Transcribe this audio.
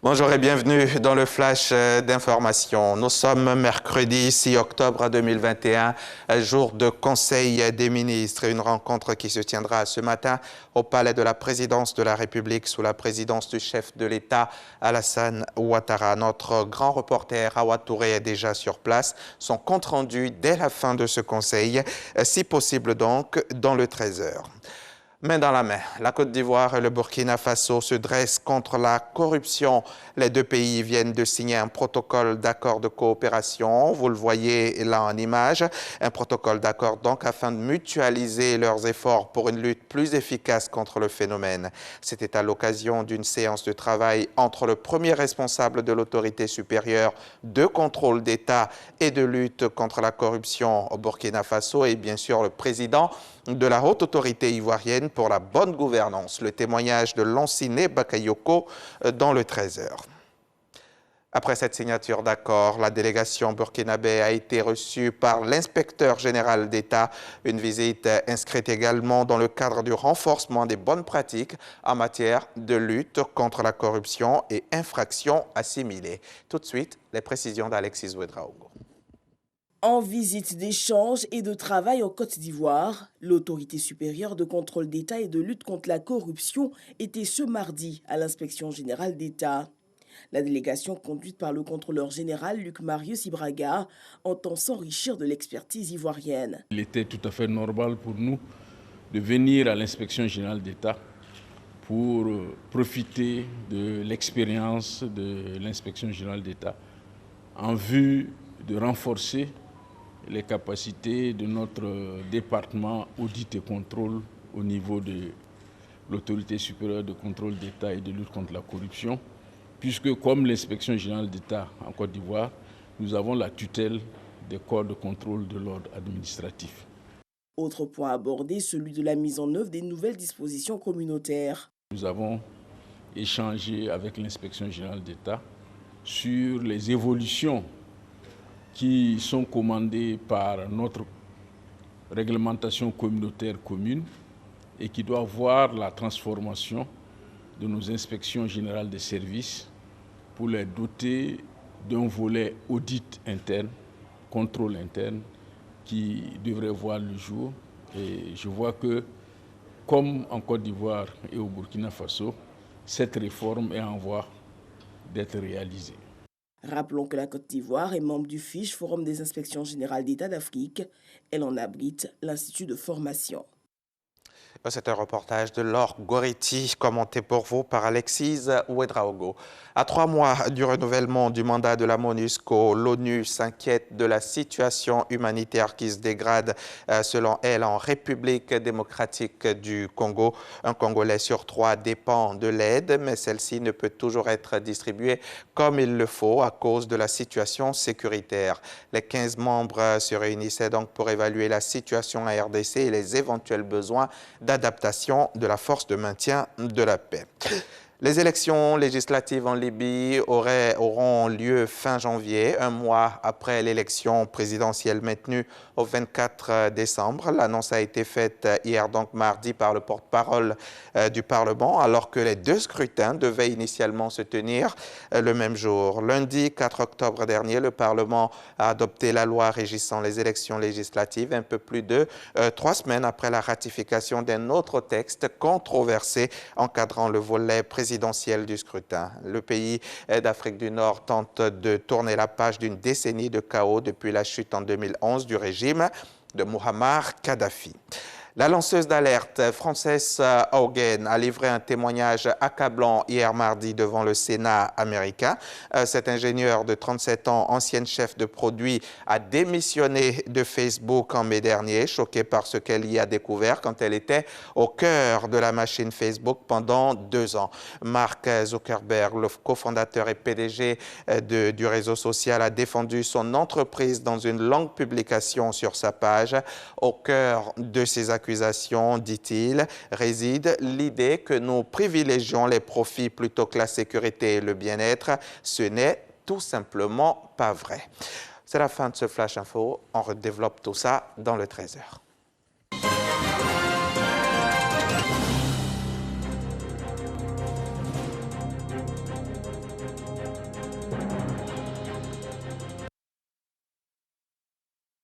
Bonjour et bienvenue dans le flash d'information. Nous sommes mercredi 6 octobre 2021, jour de Conseil des ministres. Une rencontre qui se tiendra ce matin au Palais de la Présidence de la République sous la présidence du chef de l'État Alassane Ouattara. Notre grand reporter Awa Touré est déjà sur place. Son compte rendu dès la fin de ce conseil, si possible donc dans le 13h. Main dans la main, la Côte d'Ivoire et le Burkina Faso se dressent contre la corruption. Les deux pays viennent de signer un protocole d'accord de coopération. Vous le voyez là en image. Un protocole d'accord donc afin de mutualiser leurs efforts pour une lutte plus efficace contre le phénomène. C'était à l'occasion d'une séance de travail entre le premier responsable de l'autorité supérieure de contrôle d'État et de lutte contre la corruption au Burkina Faso et bien sûr le président de la haute autorité ivoirienne pour la bonne gouvernance. Le témoignage de Lanciné Bakayoko dans le 13h. Après cette signature d'accord, la délégation burkinabé a été reçue par l'inspecteur général d'État. Une visite inscrite également dans le cadre du renforcement des bonnes pratiques en matière de lutte contre la corruption et infractions assimilées. Tout de suite, les précisions d'Alexis Ouedraogo. En visite d'échange et de travail en Côte d'Ivoire, l'autorité supérieure de contrôle d'État et de lutte contre la corruption était ce mardi à l'inspection générale d'État. La délégation conduite par le contrôleur général Luc Marius Ibraga entend s'enrichir de l'expertise ivoirienne. Il était tout à fait normal pour nous de venir à l'inspection générale d'État pour profiter de l'expérience de l'inspection générale d'État en vue de renforcer les capacités de notre département audit et contrôle au niveau de l'autorité supérieure de contrôle d'État et de lutte contre la corruption, puisque comme l'inspection générale d'État en Côte d'Ivoire, nous avons la tutelle des corps de contrôle de l'ordre administratif. Autre point abordé, celui de la mise en œuvre des nouvelles dispositions communautaires. Nous avons échangé avec l'inspection générale d'État sur les évolutions qui sont commandées par notre réglementation communautaire commune et qui doit voir la transformation de nos inspections générales des services pour les doter d'un volet audit interne, contrôle interne, qui devrait voir le jour. Et je vois que, comme en Côte d'Ivoire et au Burkina Faso, cette réforme est en voie d'être réalisée. Rappelons que la Côte d'Ivoire est membre du FICH, Forum des inspections générales d'État d'Afrique. Elle en abrite l'Institut de formation. C'est un reportage de Laure Goretti, commenté pour vous par Alexis Ouedraogo. À 3 mois du renouvellement du mandat de la MONUSCO, l'ONU s'inquiète de la situation humanitaire qui se dégrade, selon elle, en République démocratique du Congo. Un Congolais sur 3 dépend de l'aide, mais celle-ci ne peut toujours être distribuée comme il le faut à cause de la situation sécuritaire. Les 15 membres se réunissaient donc pour évaluer la situation à RDC et les éventuels besoins d'adaptation de la force de maintien de la paix. Les élections législatives en Libye auront lieu fin janvier, un mois après l'élection présidentielle maintenue au 24 décembre. L'annonce a été faite hier, donc mardi, par le porte-parole du Parlement, alors que les 2 scrutins devaient initialement se tenir le même jour. Lundi 4 octobre dernier, le Parlement a adopté la loi régissant les élections législatives, un peu plus de 3 semaines après la ratification d'un autre texte controversé encadrant le volet présidentiel du scrutin. Le pays d'Afrique du Nord tente de tourner la page d'une décennie de chaos depuis la chute en 2011 du régime de Muammar Kadhafi. La lanceuse d'alerte Frances Haugen a livré un témoignage accablant hier mardi devant le Sénat américain. Cet ingénieur de 37 ans, ancienne chef de produit, a démissionné de Facebook en mai dernier, choquée par ce qu'elle y a découvert quand elle était au cœur de la machine Facebook pendant 2 ans. Mark Zuckerberg, le cofondateur et PDG du réseau social, a défendu son entreprise dans une longue publication sur sa page. Au cœur de ses accusations, dit-il, réside l'idée que nous privilégions les profits plutôt que la sécurité et le bien-être. Ce n'est tout simplement pas vrai. C'est la fin de ce Flash Info. On redéveloppe tout ça dans le 13h.